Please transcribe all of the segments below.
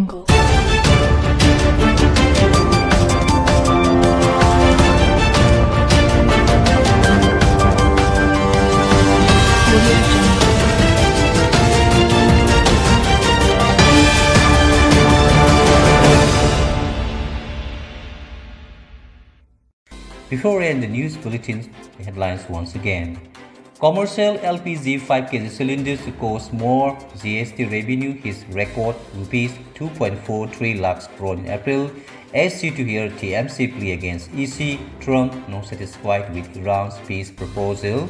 Jungle. Audio Jungle. Before we end the news bulletins, the headlines once again. Commercial LPG 5 kg cylinders cost more GST revenue his record rupees 2.43 lakhs crore in April. SC to hear TMC plea against EC. Trump not satisfied with Iran's peace proposal.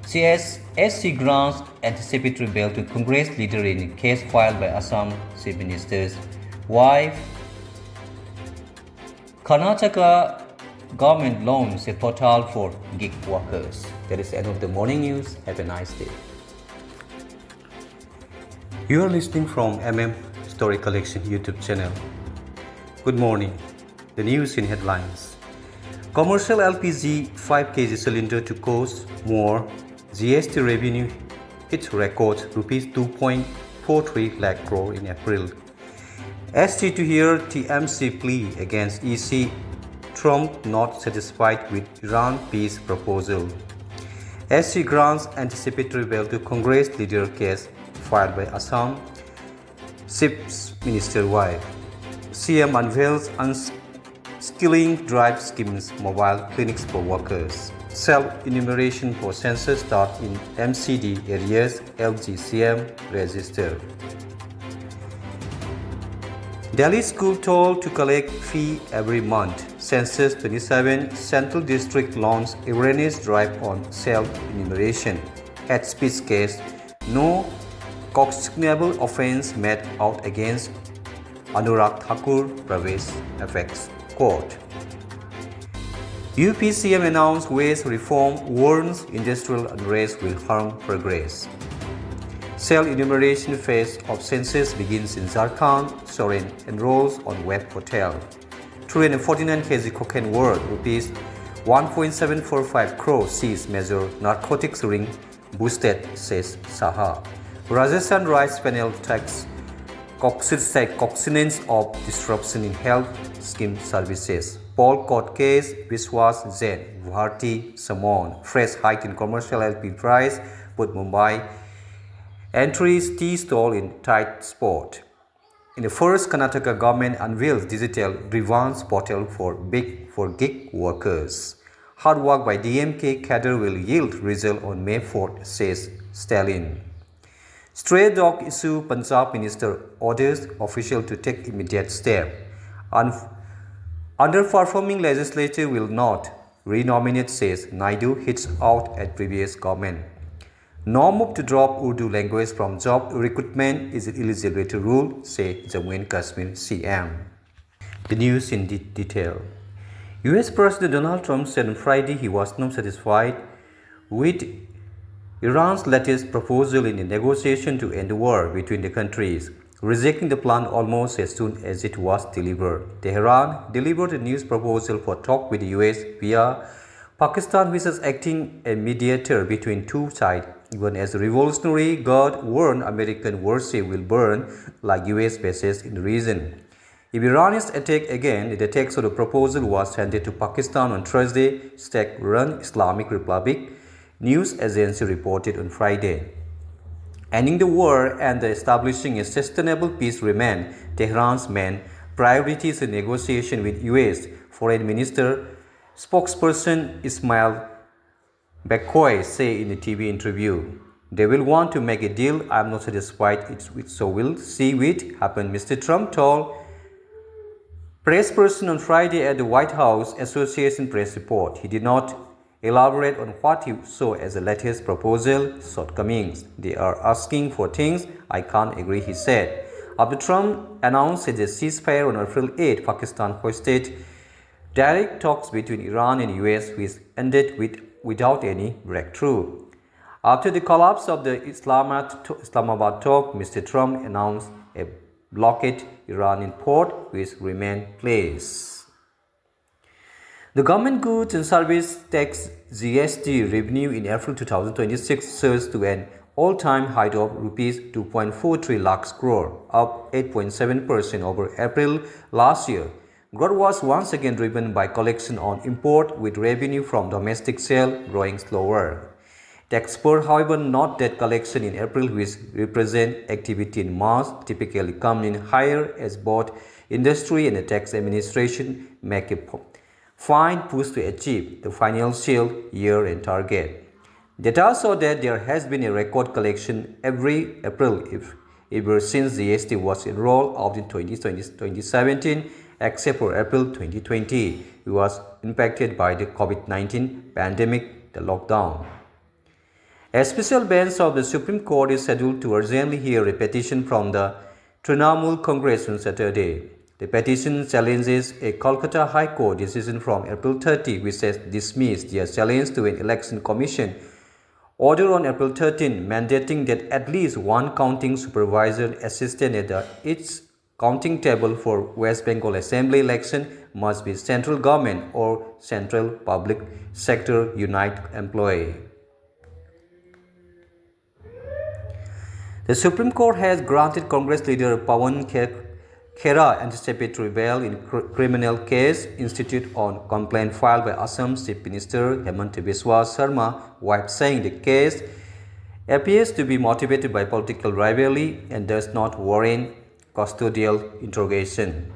SC grants anticipatory bail to Congress leader in a case filed by Assam Chief Minister's wife. Karnataka government launches a portal for gig workers. That is the end of the morning news. Have a nice day. You are listening from Story Collection YouTube channel. Good morning. The news in headlines. Commercial LPG 5 kg cylinder to cost more. GST revenue hit record rupees 2.43 lakh crore in April. ST to hear TMC plea against EC. Trump not satisfied with Iran peace proposal. SC grants anticipatory bail to Congress leader case filed by Assam Chief Minister wife. CM unveils unskilling drive schemes, mobile clinics for workers. Self-enumeration for census start in MCD areas, LGCM register. Delhi school told to collect fee every month. Census 27 Central District launched awareness drive on self-enumeration. Hate speech case, no cautionable offence made out against Anurag Thakur, Pravesh FX Court. UPCM announced wage reform, warns industrial unrest will harm progress. Self-enumeration phase of census begins in Jharkhand. Soren enrolls on web portal. 349 kg cocaine worth rupees 1.745 crore seized, major narcotics ring boosted, says Saha. Rajasthan Rice Panel tax cognizance of disruption in health scheme services. Paul court case, Biswas Jain, Bharti Samon. Fresh hike in commercial LP price put Mumbai entries tea stall in tight spot. In the first, Karnataka government unveils digital grievance portal for gig workers. Hard work by DMK cadre will yield result on May 4th, says Stalin. Stray dog issue, Punjab minister orders official to take immediate step. Underperforming legislature will not renominate, says Naidu hits out at previous government. No move to drop Urdu language from job recruitment is eligibility rule, say Jammu and Kashmir CM. The news in detail. US President Donald Trump said on Friday he was not satisfied with Iran's latest proposal in a negotiation to end the war between the countries, rejecting the plan almost as soon as it was delivered. Tehran delivered a news proposal for talk with the US via Pakistan, which is acting as mediator between two sides. Even as the Revolutionary Guard warned American warship will burn like US bases in the region. If Iran is attacked again, the text of the proposal was handed to Pakistan on Thursday, state-run Islamic Republic news agency reported on Friday. Ending the war and establishing a sustainable peace remain Tehran's main priorities in negotiation with US Foreign Minister spokesperson Ismail Bakoy say in a TV interview. They will want to make a deal. I'm not satisfied, so we'll see what happens, Mr. Trump told press person on Friday at the White House, Association Press report. He did not elaborate on what he saw as the latest proposal shortcomings. They are asking for things I can't agree, he said. After Trump announced a ceasefire on April 8, Pakistan hosted direct talks between Iran and US, which ended without any breakthrough. After the collapse of the Islamabad talk, Mr. Trump announced a blockade Iranian port, which remained place. The government goods and service tax GST revenue in April 2026 surged to an all-time high of rupees 2.43 lakhs crore, up 8.7% over April last year. Growth was once again driven by collection on import, with revenue from domestic sale growing slower. The expert, however, note that collection in April, which represent activity in March, typically come in higher as both industry and the tax administration make a fine push to achieve the financial year-end target. Data show that there has been a record collection every April ever since GST was enrolled out in 2017, except for April 2020, which was impacted by the COVID-19 pandemic, the lockdown. A special bench of the Supreme Court is scheduled to urgently hear a petition from the Trinamool Congress on Saturday. The petition challenges a Kolkata High Court decision from April 30, which has dismissed their challenge to an election commission order on April 13, mandating that at least one counting supervisor assistant at each counting table for West Bengal Assembly election must be central government or central public sector unit employee. The Supreme Court has granted Congress leader Pawan Khera anticipatory bail in criminal case instituted on complaint filed by Assam's Chief Minister Hemanta Biswa Sharma, while saying the case appears to be motivated by political rivalry and does not warrant custodial interrogation.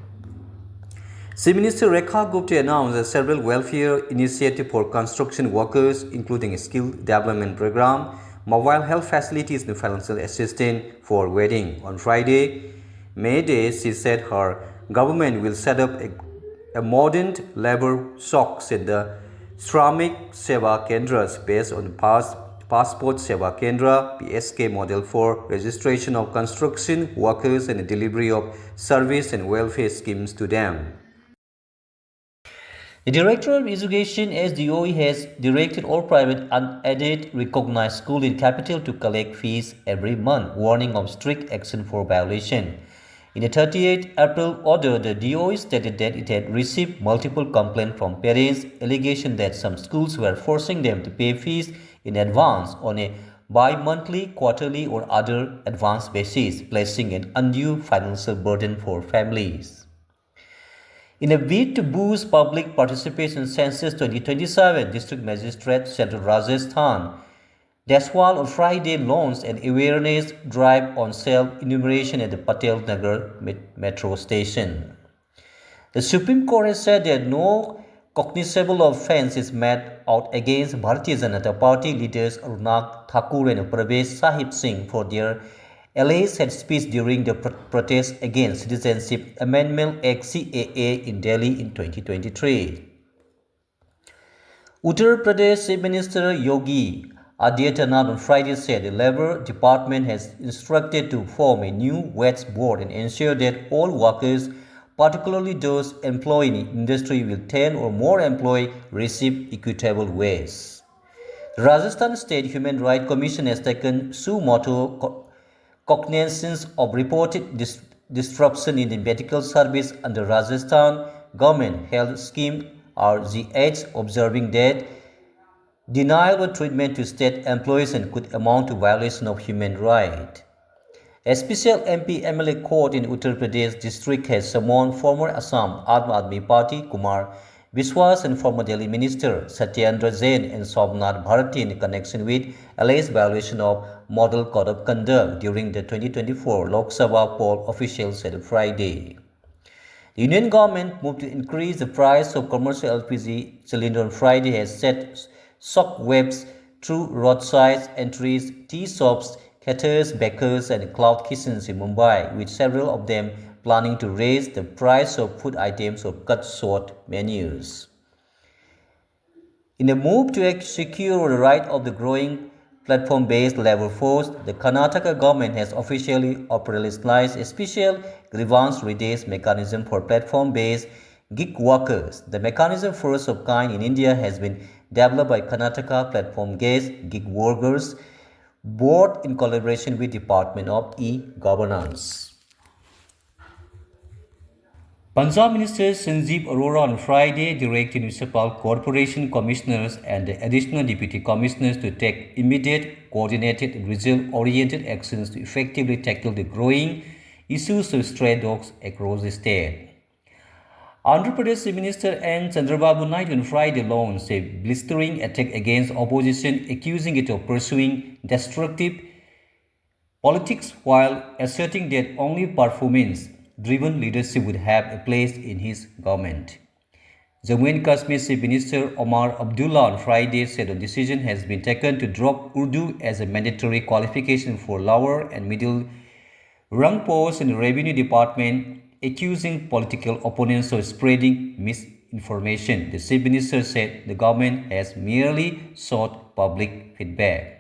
Chief Minister Rekha Gupta announced several welfare initiatives for construction workers, including a skill development program, mobile health facilities, and financial assistance for wedding. On Friday, May Day, she said her government will set up a modern labor shocks at the Shramik Seva Kendras based on Passport Seva Kendra (PSK) model for registration of construction workers and the delivery of service and welfare schemes to them. The Director of Education SDOE has directed all private unaided recognized schools in capital to collect fees every month, warning of strict action for violation. In a 38 April order, the DOE stated that it had received multiple complaints from parents, allegation that some schools were forcing them to pay fees in advance on a bi-monthly, quarterly or other advance basis, placing an undue financial burden for families. In a bid to boost public participation in Census 2027, District Magistrate Central Rajasthan Deswal on Friday launched an awareness drive on self-enumeration at the Patel Nagar metro station. The Supreme Court has said that no cognizable offense is made out against Bharatiya Janata Party leaders Arunag Thakur and Pravesh Sahib Singh for their alleged hate speech during the protest against Citizenship Amendment Act CAA in Delhi in 2023. Uttar Pradesh Chief Minister Yogi Adityanath on Friday said the Labour Department has instructed to form a new wage board and ensure that all workers, particularly those employed in industry with 10 or more employees, receive equitable wage. The Rajasthan State Human Rights Commission has taken suo motu cognizance of reported disruption in the medical service under Rajasthan Government Health Scheme RGH, observing that denial of treatment to state employees and could amount to violation of human rights. A special MP MLA court in Uttar Pradesh district has summoned former Assam Aam Aadmi Party Kumar Biswas and former Delhi Minister Satyendra Jain and Somnath Bharati in connection with alleged violation of Model Code of Conduct during the 2024 Lok Sabha poll, officials said Friday. The Union government moved to increase the price of commercial LPG cylinder on Friday has set shock waves through roadside entries, tea shops, caterers, bakers and cloud kitchens in Mumbai, with several of them planning to raise the price of food items or cut short menus. In a move to secure the right of the growing platform-based labor force, the Karnataka government has officially operationalized a special grievance redress mechanism for platform-based gig workers. The mechanism, first of kind in India, has been developed by Karnataka Platform-Based Gig Workers Board in collaboration with Department of E-Governance. Punjab Minister Sanjeev Arora on Friday directed municipal corporation commissioners and the additional deputy commissioners to take immediate, coordinated, result-oriented actions to effectively tackle the growing issues of stray dogs across the state. Andhra Pradesh Chief Minister N. Chandrababu Naidu on Friday launched a blistering attack against opposition, accusing it of pursuing destructive politics while asserting that only performance-driven leadership would have a place in his government. Jammu and Kashmir Chief Minister Omar Abdullah on Friday said a decision has been taken to drop Urdu as a mandatory qualification for lower and middle rank posts in the Revenue Department, accusing political opponents of spreading misinformation. The Chief Minister said the government has merely sought public feedback.